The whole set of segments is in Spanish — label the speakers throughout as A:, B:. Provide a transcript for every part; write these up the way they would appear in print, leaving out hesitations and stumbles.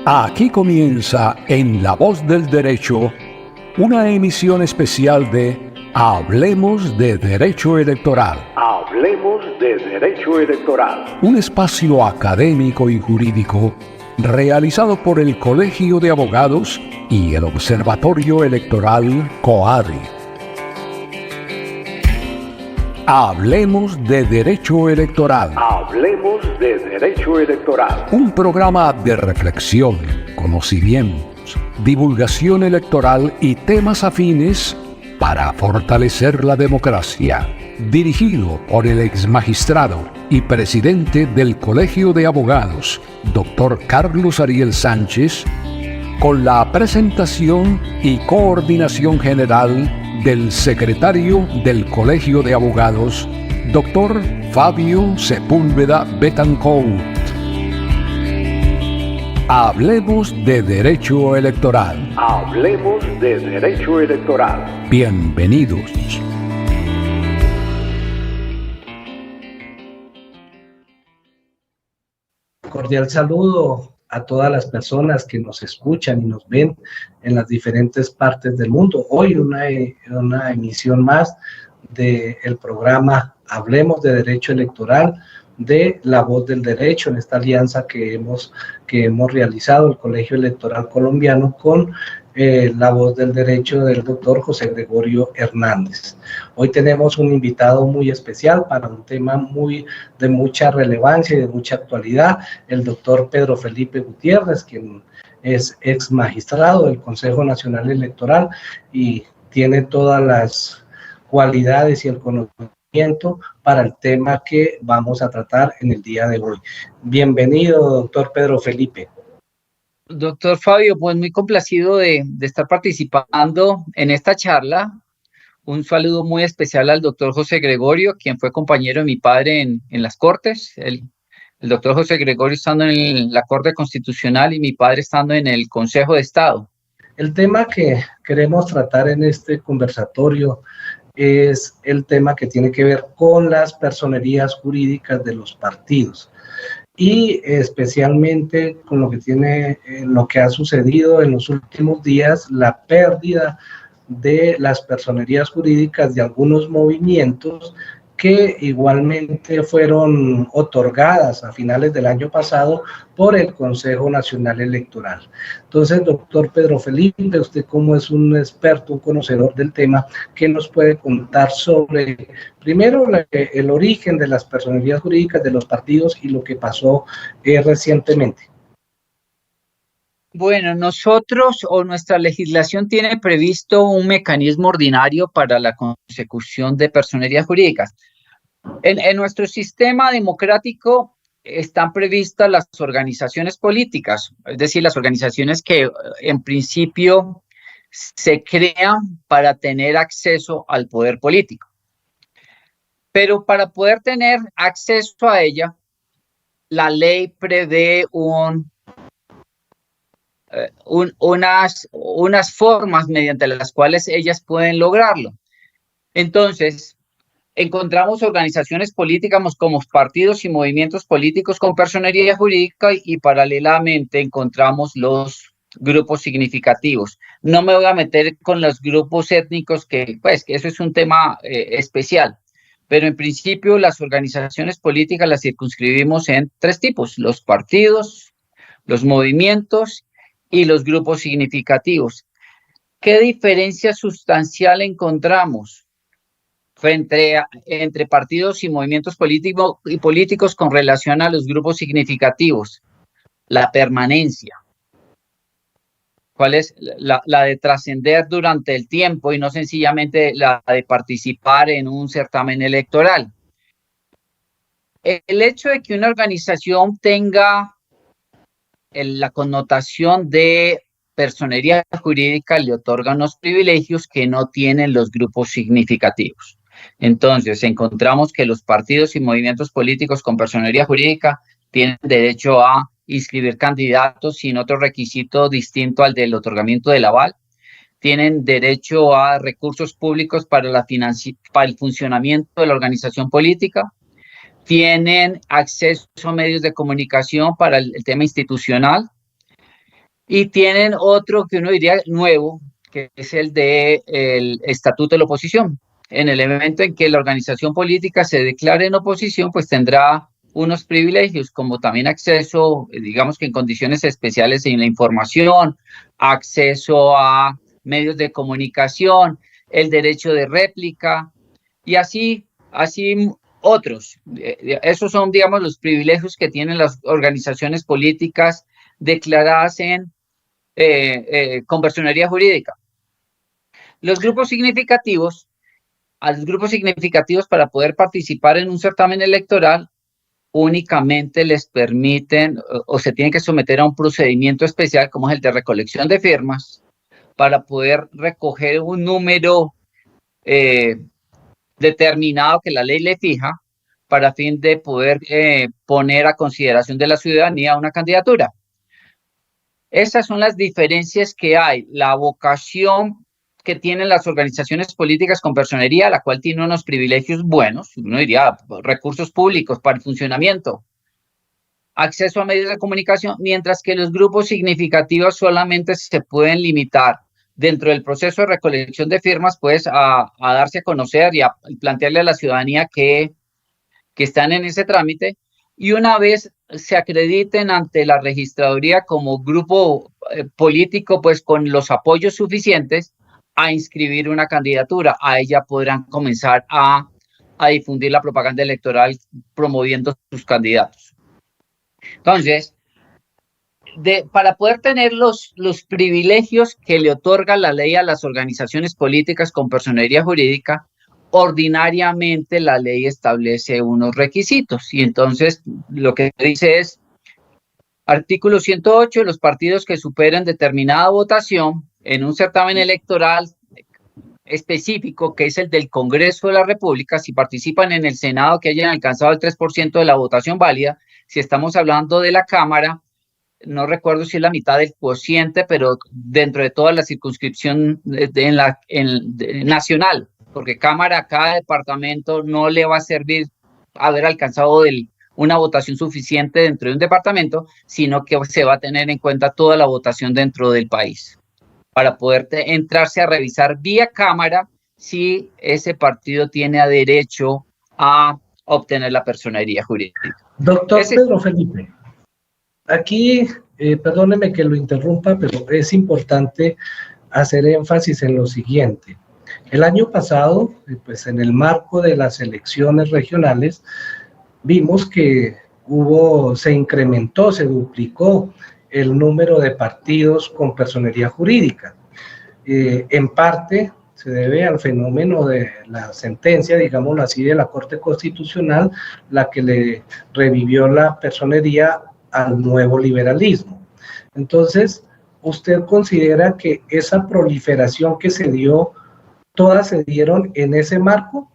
A: Aquí comienza En la Voz del Derecho, una emisión especial de Hablemos de Derecho Electoral. Hablemos de Derecho Electoral. Un espacio académico y jurídico realizado por el Colegio de Abogados y el Observatorio Electoral COADI. Hablemos de Derecho Electoral. Hablemos de Derecho Electoral. Un programa de reflexión, conocimientos, divulgación electoral y temas afines para fortalecer la democracia. Dirigido por el exmagistrado y presidente del Colegio de Abogados, Dr. Carlos Ariel Sánchez, con la presentación y coordinación general del secretario del Colegio de Abogados, Dr. Fabio Sepúlveda Betancourt. Hablemos de Derecho Electoral. Hablemos de Derecho Electoral. Bienvenidos.
B: Cordial saludo a todas las personas que nos escuchan y nos ven en las diferentes partes del mundo. Hoy una emisión más del programa Hablemos de Derecho Electoral de La Voz del Derecho, en esta alianza que hemos realizado el Colegio Electoral Colombiano con La Voz del Derecho del doctor José Gregorio Hernández. Hoy tenemos un invitado muy especial para un tema de mucha relevancia y de mucha actualidad, el doctor Pedro Felipe Gutiérrez, quien es ex magistrado del Consejo Nacional Electoral y tiene todas las cualidades y el conocimiento para el tema que vamos a tratar en el día de hoy. Bienvenido, doctor Pedro Felipe.
C: Doctor Fabio, pues muy complacido de estar participando en esta charla. Un saludo muy especial al doctor José Gregorio, quien fue compañero de mi padre en las Cortes. El doctor José Gregorio estando en la Corte Constitucional y mi padre estando en el Consejo de Estado.
B: El tema que queremos tratar en este conversatorio es el tema que tiene que ver con las personerías jurídicas de los partidos y especialmente con lo que ha sucedido en los últimos días, la pérdida de las personerías jurídicas de algunos movimientos que igualmente fueron otorgadas a finales del año pasado por el Consejo Nacional Electoral. Entonces, doctor Pedro Felipe, usted como es un experto, un conocedor del tema, ¿qué nos puede contar sobre, primero, el origen de las personerías jurídicas de los partidos y lo que pasó recientemente?
C: Bueno, nuestra legislación tiene previsto un mecanismo ordinario para la consecución de personerías jurídicas. En nuestro sistema democrático están previstas las organizaciones políticas, es decir, las organizaciones que en principio se crean para tener acceso al poder político. Pero para poder tener acceso a ella, la ley prevé unas formas mediante las cuales ellas pueden lograrlo. Entonces, encontramos organizaciones políticas como partidos y movimientos políticos con personería jurídica y paralelamente encontramos los grupos significativos. No me voy a meter con los grupos étnicos que eso es un tema especial, pero en principio las organizaciones políticas las circunscribimos en tres tipos: los partidos, los movimientos y los grupos significativos. ¿Qué diferencia sustancial encontramos entre partidos y movimientos políticos con relación a los grupos significativos? La permanencia. ¿Cuál es la de trascender durante el tiempo y no sencillamente la de participar en un certamen electoral? El hecho de que una organización tenga la connotación de personería jurídica le otorga unos privilegios que no tienen los grupos significativos. Entonces, encontramos que los partidos y movimientos políticos con personería jurídica tienen derecho a inscribir candidatos sin otro requisito distinto al del otorgamiento del aval. Tienen derecho a recursos públicos para el funcionamiento de la organización política. Tienen acceso a medios de comunicación para el tema institucional. Y tienen otro que uno diría nuevo, que es el de el estatuto de la oposición. En el evento en que la organización política se declare en oposición, pues tendrá unos privilegios, como también acceso, digamos que en condiciones especiales en la información, acceso a medios de comunicación, el derecho de réplica y así otros. Esos son, digamos, los privilegios que tienen las organizaciones políticas declaradas con personería jurídica. Los grupos significativos, a los grupos significativos para poder participar en un certamen electoral únicamente les permiten o se tienen que someter a un procedimiento especial como es el de recolección de firmas para poder recoger un número determinado que la ley le fija para fin de poder poner a consideración de la ciudadanía una candidatura. Esas son las diferencias que hay. La vocación que tienen las organizaciones políticas con personería, la cual tiene unos privilegios buenos, uno diría recursos públicos para el funcionamiento, acceso a medios de comunicación, mientras que los grupos significativos solamente se pueden limitar dentro del proceso de recolección de firmas, pues a darse a conocer y a plantearle a la ciudadanía que están en ese trámite, y una vez se acrediten ante la registraduría como grupo político, pues con los apoyos suficientes a inscribir una candidatura. A ella podrán comenzar a difundir la propaganda electoral promoviendo sus candidatos. Entonces, para poder tener los privilegios que le otorga la ley a las organizaciones políticas con personería jurídica, ordinariamente la ley establece unos requisitos y entonces lo que dice es, artículo 108, los partidos que superen determinada votación en un certamen electoral específico, que es el del Congreso de la República, si participan en el Senado que hayan alcanzado el 3% de la votación válida, si estamos hablando de la Cámara, no recuerdo si es la mitad del cociente, pero dentro de toda la circunscripción nacional, porque Cámara, cada departamento no le va a servir haber alcanzado una votación suficiente dentro de un departamento, sino que se va a tener en cuenta toda la votación dentro del país, para poder entrarse a revisar vía Cámara si ese partido tiene derecho a obtener la personería jurídica.
B: Doctor Pedro Felipe, aquí, perdóneme que lo interrumpa, pero es importante hacer énfasis en lo siguiente. El año pasado, pues en el marco de las elecciones regionales, vimos que se incrementó, se duplicó el número de partidos con personería jurídica. En parte se debe al fenómeno de la sentencia, digámoslo así, de la Corte Constitucional, la que le revivió la personería al nuevo liberalismo. Entonces, ¿usted considera que esa proliferación que se dio, todas se dieron en ese marco?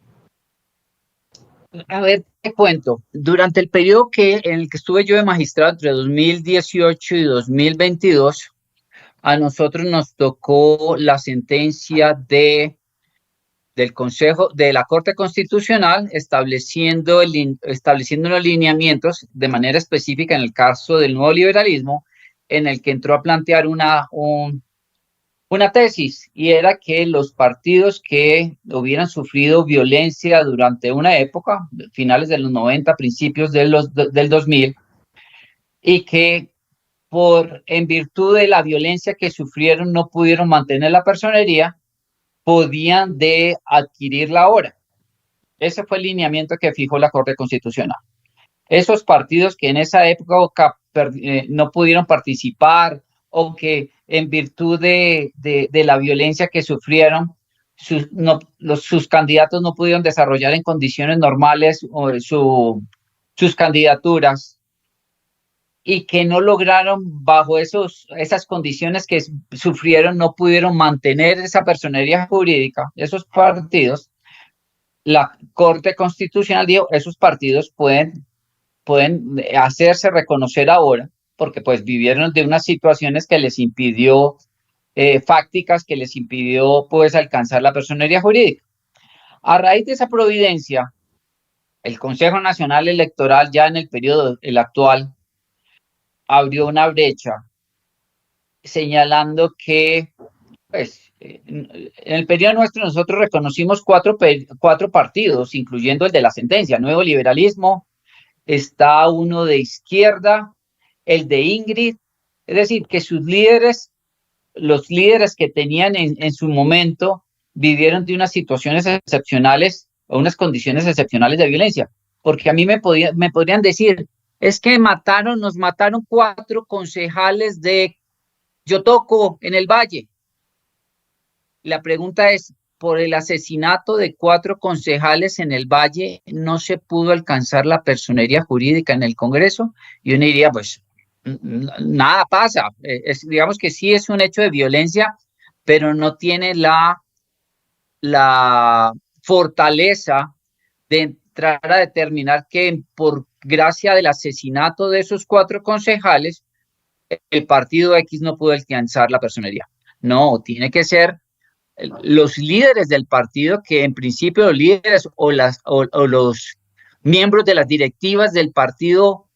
C: A ver, te cuento. Durante el periodo en el que estuve yo de magistrado, entre 2018 y 2022, a nosotros nos tocó la sentencia del Consejo de la Corte Constitucional estableciendo unos lineamientos de manera específica en el caso del nuevo liberalismo, en el que entró a plantear una tesis, y era que los partidos que hubieran sufrido violencia durante una época, finales de los 90, principios del 2000, y que en virtud de la violencia que sufrieron no pudieron mantener la personería, podían adquirirla ahora. Ese fue el lineamiento que fijó la Corte Constitucional. Esos partidos que en esa época no pudieron participar o que en virtud de la violencia que sufrieron, sus candidatos no pudieron desarrollar en condiciones normales sus candidaturas, y que no lograron bajo esas condiciones que sufrieron, no pudieron mantener esa personería jurídica, esos partidos, la Corte Constitucional dijo, esos partidos pueden hacerse reconocer ahora, porque pues vivieron de unas situaciones que les impidió, fácticas, que les impidió pues alcanzar la personería jurídica. A raíz de esa providencia, el Consejo Nacional Electoral, ya en el periodo actual, abrió una brecha señalando que, pues, en el periodo nuestro nosotros reconocimos cuatro partidos, incluyendo el de la sentencia, Nuevo Liberalismo, está uno de izquierda, el de Ingrid, es decir, que sus líderes, los líderes que tenían en su momento, vivieron de unas situaciones excepcionales o unas condiciones excepcionales de violencia, porque a mí me podrían decir, es que nos mataron 4 concejales de Yotoco en el Valle. La pregunta es, por el asesinato de 4 concejales en el Valle, ¿no se pudo alcanzar la personería jurídica en el Congreso? Y uno diría, pues, nada pasa. Digamos que sí es un hecho de violencia, pero no tiene la fortaleza de entrar a determinar que por gracia del asesinato de esos 4 concejales, el partido X no pudo alcanzar la personería. No, tiene que ser los líderes del partido, que en principio los líderes o los miembros de las directivas del partido,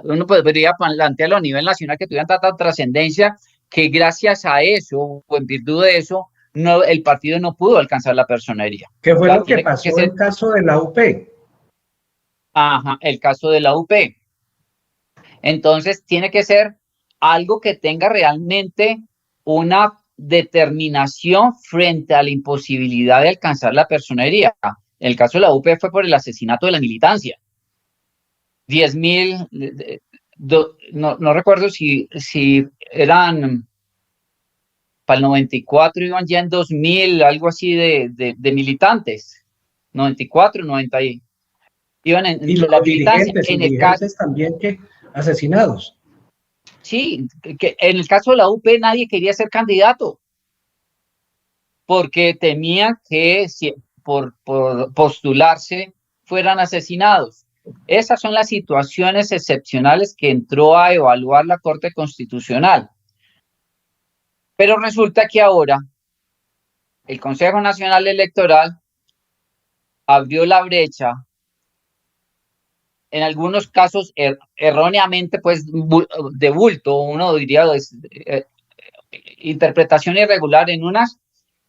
C: uno podría plantearlo a nivel nacional, que tuvieran tanta trascendencia que gracias a eso o en virtud de eso el partido no pudo alcanzar la personería.
B: ¿Qué fue lo que pasó en el caso de la UP?
C: Ajá, el caso de la UP. Entonces tiene que ser algo que tenga realmente una determinación frente a la imposibilidad de alcanzar la personería. El caso de la UP fue por el asesinato de la militancia. 10.000, no recuerdo si eran, para el 94 iban ya en 2.000, algo así de militantes. 94, 90 iban en
B: y los
C: la militancia.
B: dirigentes también que asesinados.
C: Sí, que en el caso de la UP nadie quería ser candidato porque temían que por postularse fueran asesinados. Esas son las situaciones excepcionales que entró a evaluar la Corte Constitucional. Pero resulta que ahora el Consejo Nacional Electoral abrió la brecha, en algunos casos erróneamente, pues de bulto, uno diría interpretación irregular en unas,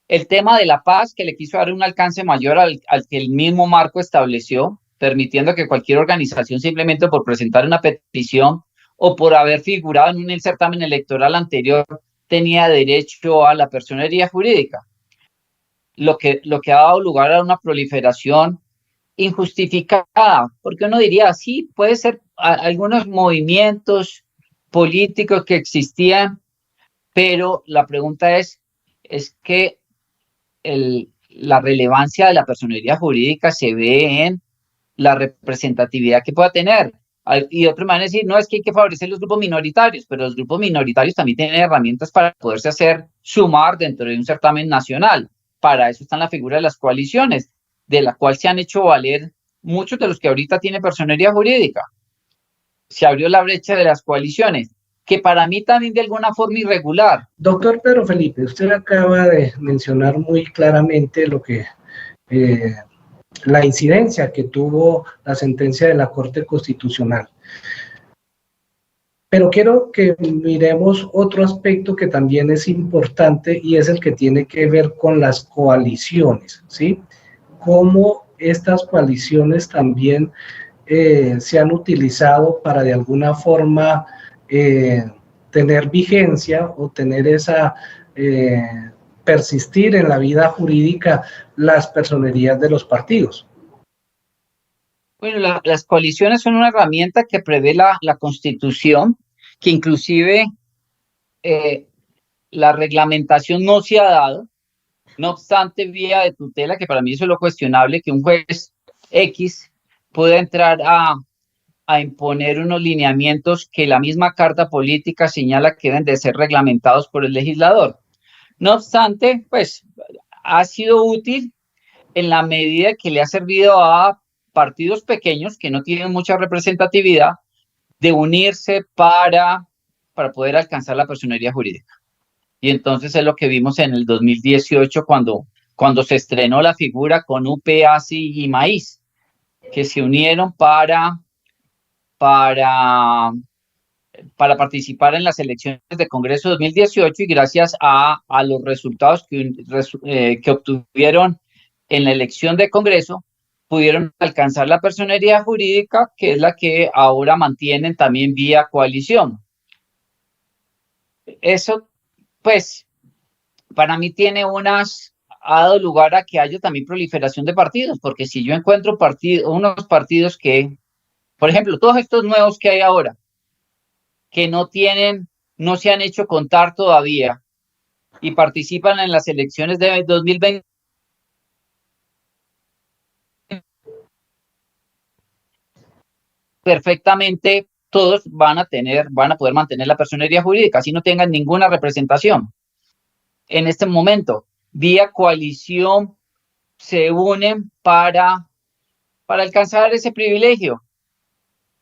C: el tema de la paz, que le quiso dar un alcance mayor al que el mismo marco estableció, permitiendo que cualquier organización, simplemente por presentar una petición o por haber figurado en un certamen electoral anterior, tenía derecho a la personería jurídica. Lo que ha dado lugar a una proliferación injustificada, porque uno diría, sí, puede ser algunos movimientos políticos que existían, pero la pregunta es que la relevancia de la personería jurídica se ve en la representatividad que pueda tener. Y otros van a decir, no, es que hay que favorecer los grupos minoritarios, pero los grupos minoritarios también tienen herramientas para poderse sumar dentro de un certamen nacional. Para eso están la figura de las coaliciones, de la cual se han hecho valer muchos de los que ahorita tienen personería jurídica. Se abrió la brecha de las coaliciones, que para mí también de alguna forma irregular.
B: Doctor Pedro Felipe, usted acaba de mencionar muy claramente lo que la incidencia que tuvo la sentencia de la Corte Constitucional. Pero quiero que miremos otro aspecto que también es importante y es el que tiene que ver con las coaliciones, ¿sí? Cómo estas coaliciones también se han utilizado para de alguna forma tener vigencia o tener esa persistir en la vida jurídica las personerías de los partidos.
C: Bueno, las coaliciones son una herramienta que prevé la Constitución, que inclusive la reglamentación no se ha dado, no obstante vía de tutela, que para mí eso es lo cuestionable, que un juez X pueda entrar a imponer unos lineamientos que la misma Carta Política señala que deben de ser reglamentados por el legislador. No obstante, pues ha sido útil en la medida que le ha servido a partidos pequeños que no tienen mucha representatividad de unirse para poder alcanzar la personería jurídica. Y entonces es lo que vimos en el 2018 cuando se estrenó la figura con UP, ASI y Maíz, que se unieron para para participar en las elecciones de Congreso 2018 y gracias a los resultados que obtuvieron en la elección de Congreso, pudieron alcanzar la personería jurídica, que es la que ahora mantienen también vía coalición. Eso, pues, para mí ha dado lugar a que haya también proliferación de partidos, porque si yo encuentro unos partidos que, por ejemplo, todos estos nuevos que hay ahora, que no se han hecho contar todavía y participan en las elecciones de 2020, perfectamente todos van a poder mantener la personería jurídica, así no tengan ninguna representación. En este momento, vía coalición, se unen para alcanzar ese privilegio,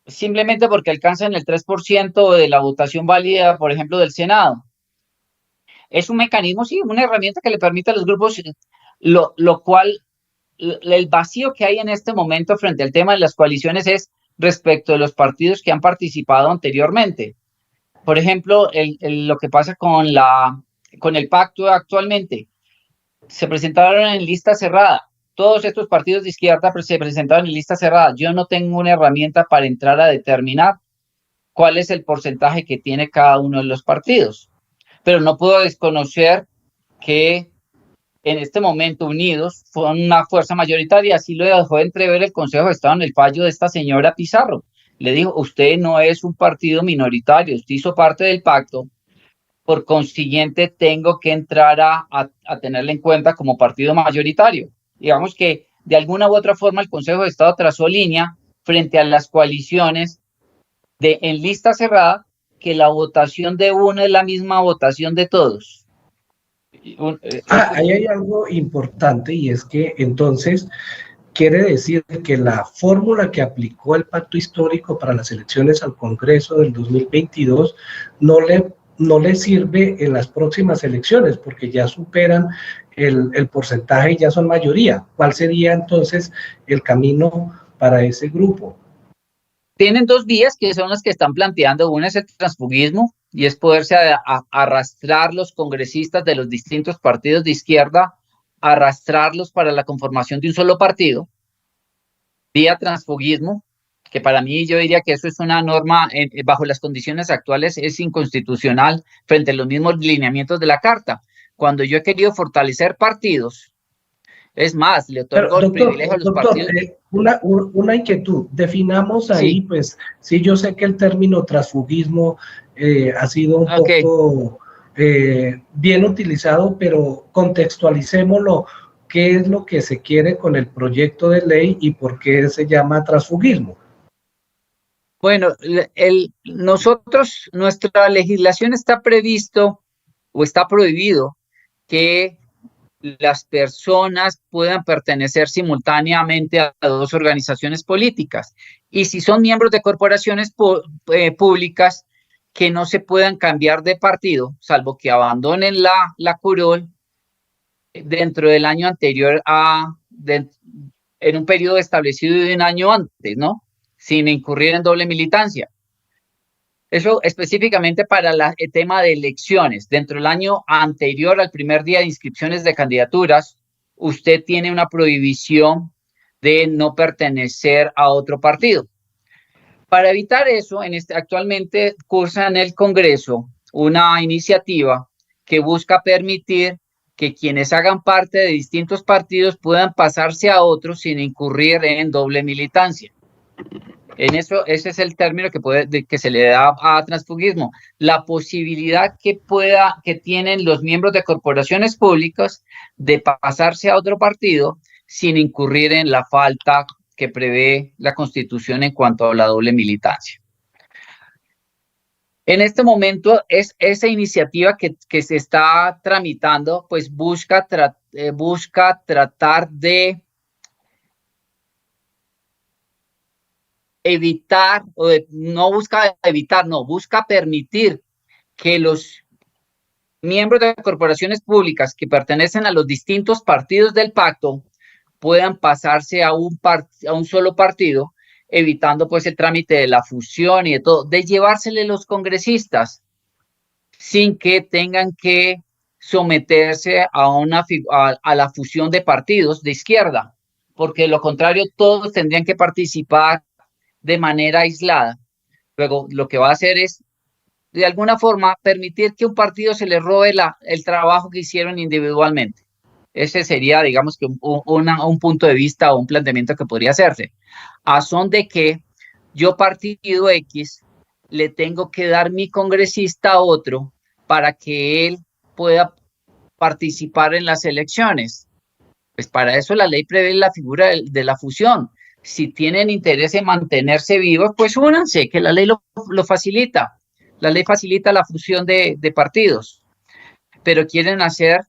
C: simplemente porque alcanzan el 3% de la votación válida, por ejemplo, del Senado. Es un mecanismo, sí, una herramienta que le permite a los grupos, lo cual, el vacío que hay en este momento frente al tema de las coaliciones es respecto de los partidos que han participado anteriormente. Por ejemplo, lo que pasa con el pacto actualmente. Se presentaron en lista cerrada. Todos estos partidos de izquierda se presentaron en lista cerrada. Yo no tengo una herramienta para entrar a determinar cuál es el porcentaje que tiene cada uno de los partidos. Pero no puedo desconocer que en este momento Unidos fue una fuerza mayoritaria. Así lo dejó entrever el Consejo de Estado en el fallo de esta señora Pizarro. Le dijo, usted no es un partido minoritario, usted hizo parte del pacto, por consiguiente tengo que entrar a tenerle en cuenta como partido mayoritario. Digamos que de alguna u otra forma el Consejo de Estado trazó línea frente a las coaliciones en lista cerrada, que la votación de uno es la misma votación de todos.
B: Ahí hay algo importante, y es que entonces quiere decir que la fórmula que aplicó el pacto histórico para las elecciones al Congreso del 2022 no le sirve en las próximas elecciones, porque ya superan el porcentaje y ya son mayoría. ¿Cuál sería entonces el camino para ese grupo?
C: Tienen dos vías que son las que están planteando. Una es el transfugismo, y es poderse arrastrar los congresistas de los distintos partidos de izquierda, arrastrarlos para la conformación de un solo partido, vía transfugismo, que para mí yo diría que eso es una norma, bajo las condiciones actuales es inconstitucional frente a los mismos lineamientos de la Carta. Cuando yo he querido fortalecer partidos, es más, le otorgo el privilegio a los partidos.
B: Una inquietud, definamos ahí, sí. Pues sí, yo sé que el término transfugismo ha sido un poco bien utilizado, pero contextualicémoslo. ¿Qué es lo que se quiere con el proyecto de ley y por qué se llama transfugismo?
C: Bueno, nuestra legislación está previsto o está prohibido que las personas puedan pertenecer simultáneamente a dos organizaciones políticas, y si son miembros de corporaciones públicas, que no se puedan cambiar de partido, salvo que abandonen la curul dentro del año anterior en un periodo establecido de un año antes, ¿no? Sin incurrir en doble militancia. Eso específicamente para el tema de elecciones. Dentro del año anterior al primer día de inscripciones de candidaturas, usted tiene una prohibición de no pertenecer a otro partido. Para evitar eso, actualmente cursa en el Congreso una iniciativa que busca permitir que quienes hagan parte de distintos partidos puedan pasarse a otros sin incurrir en doble militancia. En eso, ese es el término que se le da a transfugismo, la posibilidad que tienen los miembros de corporaciones públicas de pasarse a otro partido sin incurrir en la falta que prevé la Constitución en cuanto a la doble militancia. En este momento, esa iniciativa que se está tramitando, pues busca tratar de busca permitir que los miembros de corporaciones públicas que pertenecen a los distintos partidos del pacto puedan pasarse a un solo partido evitando pues el trámite de la fusión y de todo, de llevársele los congresistas sin que tengan que someterse a la fusión de partidos de izquierda, porque de lo contrario todos tendrían que participar de manera aislada. Luego lo que va a hacer es, de alguna forma, permitir que un partido se le robe el trabajo que hicieron individualmente. Ese sería, digamos, que un punto de vista o un planteamiento que podría hacerse. A son de que yo, partido X, le tengo que dar mi congresista a otro para que él pueda participar en las elecciones. Pues para eso la ley prevé la figura de la fusión. Si tienen interés en mantenerse vivos, pues únanse, que la ley lo facilita. La ley facilita la fusión de partidos, pero quieren hacer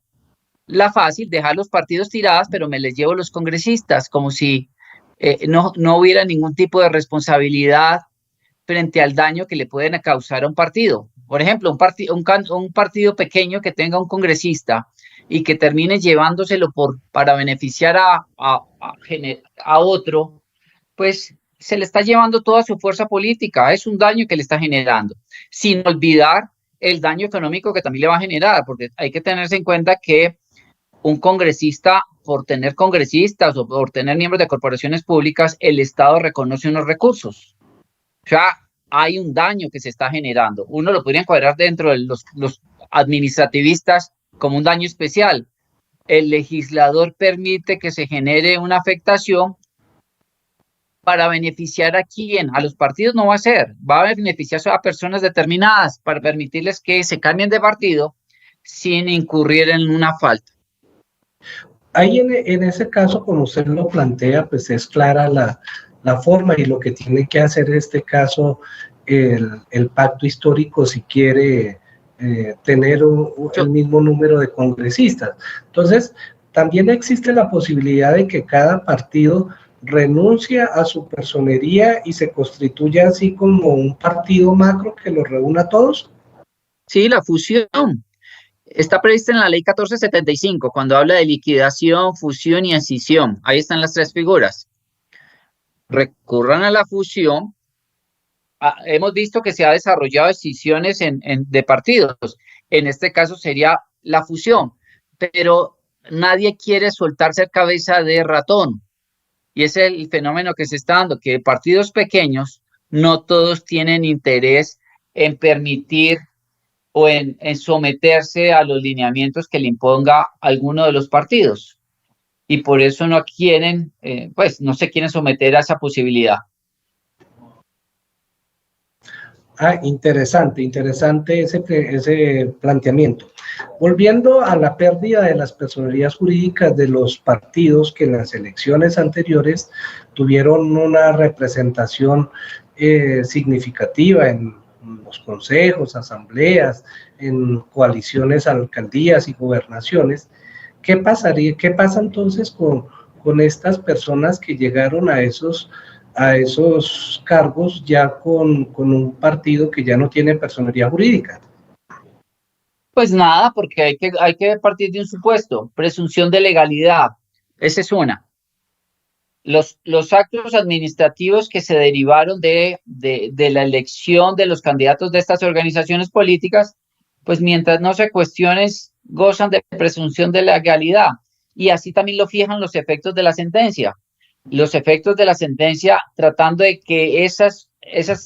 C: la fácil, dejar los partidos tirados, pero me les llevo los congresistas, como si no hubiera ningún tipo de responsabilidad frente al daño que le pueden causar a un partido. Por ejemplo, un partido pequeño que tenga un congresista y que termine llevándoselo para beneficiar a otro, pues se le está llevando toda su fuerza política, es un daño que le está generando, sin olvidar el daño económico que también le va a generar, porque hay que tenerse en cuenta que un congresista, por tener congresistas o por tener miembros de corporaciones públicas, el Estado reconoce unos recursos. O sea, hay un daño que se está generando. Uno lo podría encuadrar dentro de los administrativistas como un daño especial. El legislador permite que se genere una afectación para beneficiar a quién. A los partidos no va a ser, va a beneficiar a personas determinadas para permitirles que se cambien de partido sin incurrir en una falta.
B: Ahí en ese caso, como usted lo plantea, pues es clara la forma y lo que tiene que hacer en este caso el pacto histórico si quiere tener el mismo número de congresistas. Entonces, también existe la posibilidad de que cada partido renuncie a su personería y se constituya así como un partido macro que los reúna a todos.
C: Sí, la fusión está prevista en la ley 1475, cuando habla de liquidación, fusión y escisión. Ahí están las tres figuras. Recurran a la fusión. Hemos visto que se ha desarrollado escisiones de partidos. En este caso sería la fusión, pero nadie quiere soltarse cabeza de ratón. Y ese es el fenómeno que se está dando, que partidos pequeños no todos tienen interés en permitir o en someterse a los lineamientos que le imponga alguno de los partidos. Y por eso no quieren, pues no se quieren someter a esa posibilidad.
B: Interesante ese planteamiento. Volviendo a la pérdida de las personerías jurídicas de los partidos que en las elecciones anteriores tuvieron una representación significativa en los consejos, asambleas, en coaliciones, alcaldías y gobernaciones, ¿qué pasa entonces con estas personas que llegaron a esos cargos ya con un partido que ya no tiene personería jurídica?
C: Pues nada, porque hay que partir de un supuesto, presunción de legalidad. Esa es una. Los actos administrativos que se derivaron de la elección de los candidatos de estas organizaciones políticas, pues mientras no se cuestionen, gozan de presunción de legalidad. Y así también lo fijan los efectos de la sentencia. Los efectos de la sentencia tratando de que esas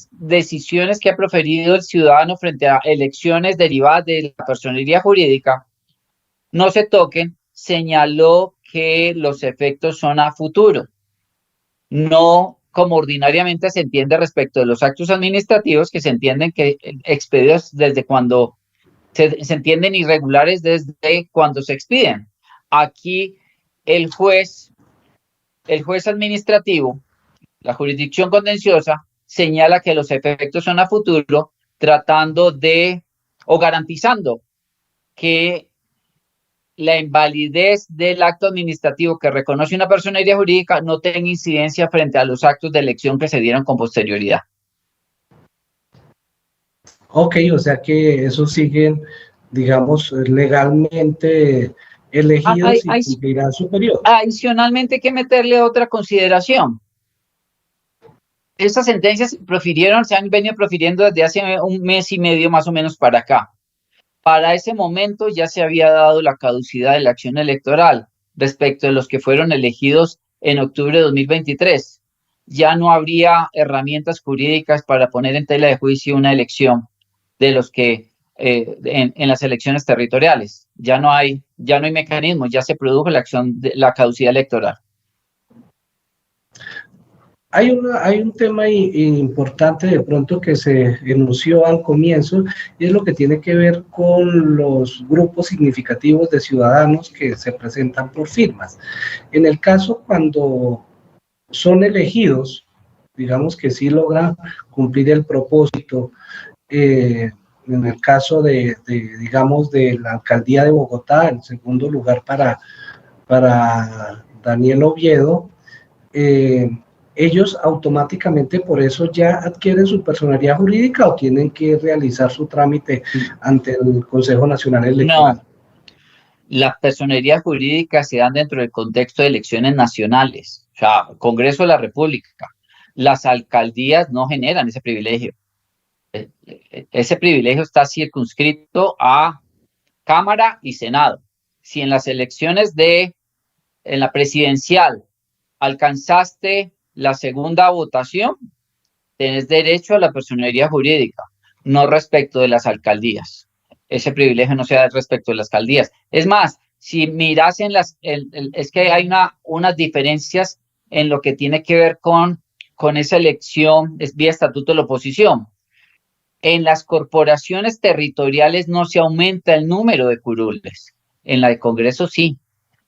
C: decisiones que ha proferido el ciudadano frente a elecciones derivadas de la personería jurídica no se toquen, señaló que los efectos son a futuro, no como ordinariamente se entiende respecto de los actos administrativos, que se entienden que expedidos desde cuando se entienden irregulares desde cuando se expiden. Aquí el juez administrativo, la jurisdicción contenciosa, señala que los efectos son a futuro, tratando de o garantizando que la invalidez del acto administrativo que reconoce una personería jurídica no tenga incidencia frente a los actos de elección que se dieron con posterioridad.
B: Ok, o sea que esos siguen, digamos, legalmente elegidos y cumplirán su periodo.
C: Adicionalmente hay que meterle otra consideración. Estas sentencias se han venido profiriendo desde hace un mes y medio más o menos para acá. Para ese momento ya se había dado la caducidad de la acción electoral respecto de los que fueron elegidos en octubre de 2023. Ya no habría herramientas jurídicas para poner en tela de juicio una elección de los que en las elecciones territoriales. Ya no hay mecanismos, ya se produjo la caducidad electoral.
B: Hay un tema importante de pronto que se enunció al comienzo, y es lo que tiene que ver con los grupos significativos de ciudadanos que se presentan por firmas. En el caso cuando son elegidos, digamos que sí logran cumplir el propósito. En el caso digamos, de la alcaldía de Bogotá, en segundo lugar para Daniel Oviedo, ellos automáticamente por eso ya adquieren su personería jurídica, o tienen que realizar su trámite ante el Consejo Nacional Electoral.
C: No, las personerías jurídicas se dan dentro del contexto de elecciones nacionales, o sea, Congreso de la República. Las alcaldías no generan ese privilegio. Ese privilegio está circunscrito a Cámara y Senado. Si en las elecciones en la presidencial alcanzaste la segunda votación, tenés derecho a la personería jurídica, no respecto de las alcaldías. Ese privilegio no se da respecto de las alcaldías. Es más, si miras es que hay unas diferencias en lo que tiene que ver con esa elección, es vía estatuto de la oposición. En las corporaciones territoriales no se aumenta el número de curules. En la de Congreso sí.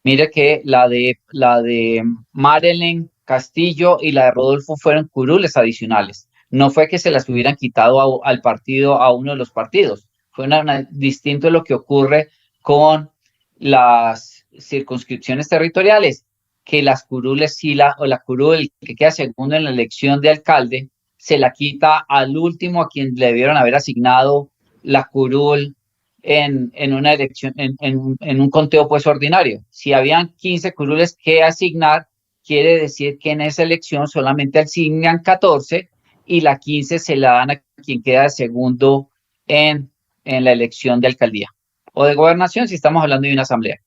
C: Mire que la de Marilyn Castillo y la de Rodolfo fueron curules adicionales. No fue que se las hubieran quitado al partido, a uno de los partidos. Fue distinto de lo que ocurre con las circunscripciones territoriales, que las curules o la curul que queda segundo en la elección de alcalde se la quita al último a quien le debieron haber asignado la curul en una elección, en un conteo pues ordinario. Si habían 15 curules que asignar, quiere decir que en esa elección solamente asignan 14 y la 15 se la dan a quien queda segundo en la elección de alcaldía o de gobernación, si estamos hablando de una asamblea.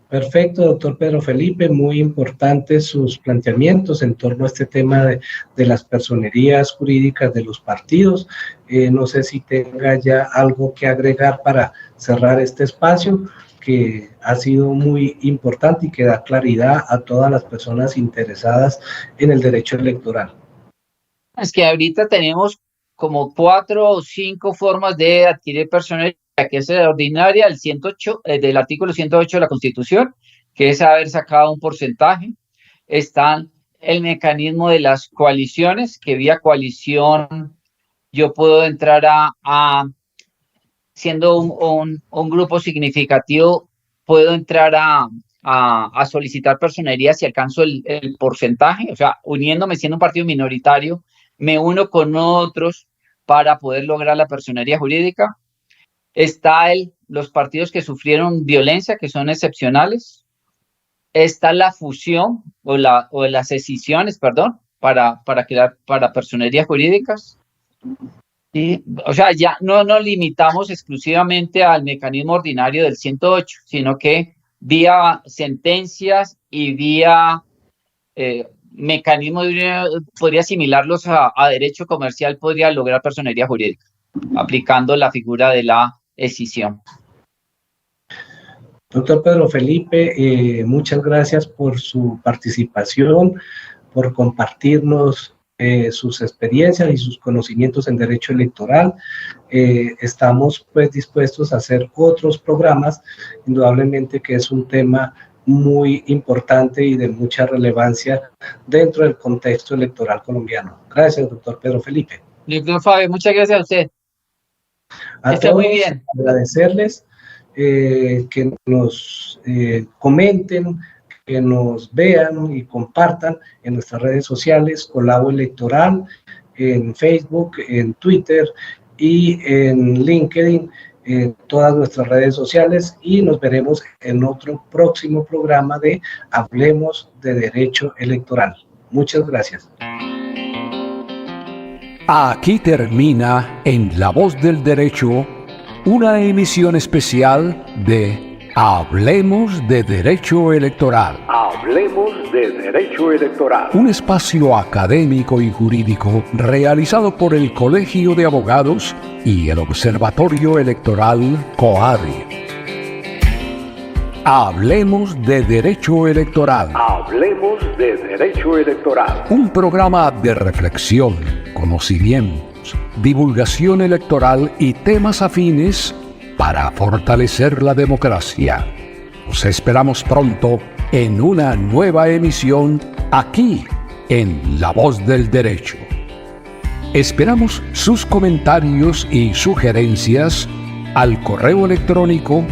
B: Perfecto, doctor Pedro Felipe, muy importantes sus planteamientos en torno a este tema de las personerías jurídicas de los partidos. No sé si tenga ya algo que agregar para cerrar este espacio, que ha sido muy importante y que da claridad a todas las personas interesadas en el derecho electoral.
C: Es que ahorita tenemos como 4 o 5 formas de adquirir personería, que es la ordinaria, el 108, del artículo 108 de la Constitución, que es haber sacado un porcentaje. Está el mecanismo de las coaliciones, que vía coalición yo puedo entrar siendo un grupo significativo, puedo entrar a solicitar personería si alcanzo el porcentaje, o sea, uniéndome, siendo un partido minoritario, me uno con otros para poder lograr la personería jurídica. Está los partidos que sufrieron violencia, que son excepcionales. Está la fusión o las escisiones, perdón, para personerías jurídicas. Y, o sea, ya no nos limitamos exclusivamente al mecanismo ordinario del 108, sino que vía sentencias y vía mecanismos, podría asimilarlos a derecho comercial, podría lograr personería jurídica, aplicando la figura de la escisión.
B: Doctor Pedro Felipe, muchas gracias por su participación, por compartirnos sus experiencias y sus conocimientos en derecho electoral. Estamos pues dispuestos a hacer otros programas, indudablemente que es un tema muy importante y de mucha relevancia dentro del contexto electoral colombiano. Gracias, doctor Pedro Felipe.
C: Doctor Fabio, muchas gracias a usted.
B: Está muy bien. Agradecerles que nos comenten, que nos vean y compartan en nuestras redes sociales, Colabo Electoral, en Facebook, en Twitter y en LinkedIn, en todas nuestras redes sociales, y nos veremos en otro próximo programa de Hablemos de Derecho Electoral. Muchas gracias.
A: Aquí termina en La Voz del Derecho una emisión especial de Hablemos de Derecho Electoral. Hablemos de Derecho Electoral. Un espacio académico y jurídico realizado por el Colegio de Abogados y el Observatorio Electoral COADI. Hablemos de Derecho Electoral. Hablemos de Derecho Electoral. Un programa de reflexión, conocimientos, divulgación electoral y temas afines para fortalecer la democracia. Nos esperamos pronto en una nueva emisión aquí en La Voz del Derecho. Esperamos sus comentarios y sugerencias al correo electrónico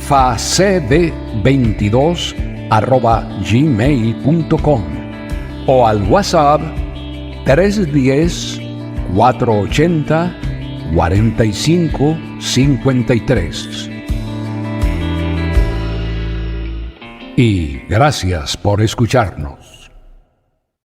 A: facb22@gmail.com o al WhatsApp 310-480-4553. Y gracias por escucharnos.